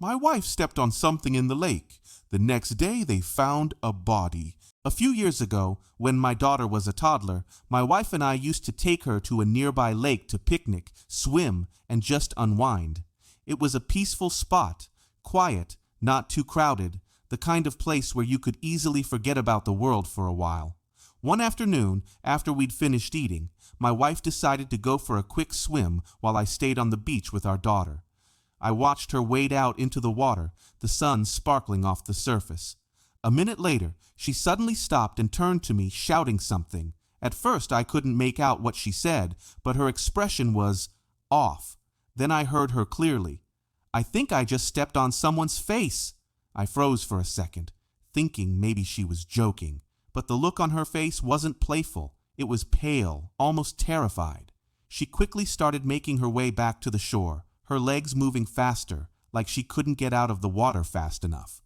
My wife stepped on something in the lake. The next day they found a body. A few years ago, when my daughter was a toddler, my wife and I used to take her to a nearby lake to picnic, swim, and just unwind. It was a peaceful spot, quiet, not too crowded, the kind of place where you could easily forget about the world for a while. One afternoon, after we'd finished eating, my wife decided to go for a quick swim while I stayed on the beach with our daughter. I watched her wade out into the water, the sun sparkling off the surface. A minute later, she suddenly stopped and turned to me, shouting something. At first, I couldn't make out what she said, but her expression was off. Then I heard her clearly. "I think I just stepped on someone's face." I froze for a second, thinking maybe she was joking. But the look on her face wasn't playful. It was pale, almost terrified. She quickly started making her way back to the shore, her legs moving faster, like she couldn't get out of the water fast enough.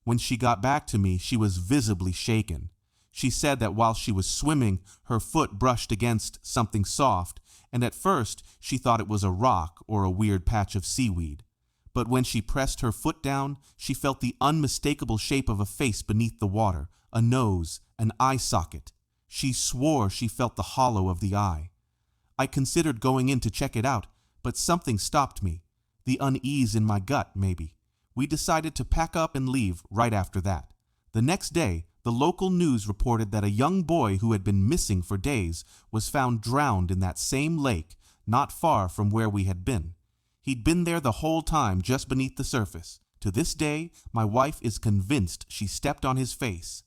When she got back to me, she was visibly shaken. She said that while she was swimming, her foot brushed against something soft, and at first she thought it was a rock or a weird patch of seaweed. But when she pressed her foot down, she felt the unmistakable shape of a face beneath the water, a nose, an eye socket. She swore she felt the hollow of the eye. I considered going in to check it out, but something stopped me. The unease in my gut, maybe. We decided to pack up and leave right after that. The next day, the local news reported that a young boy who had been missing for days was found drowned in that same lake, not far from where we had been. He'd been there the whole time, just beneath the surface. To this day, my wife is convinced she stepped on his face.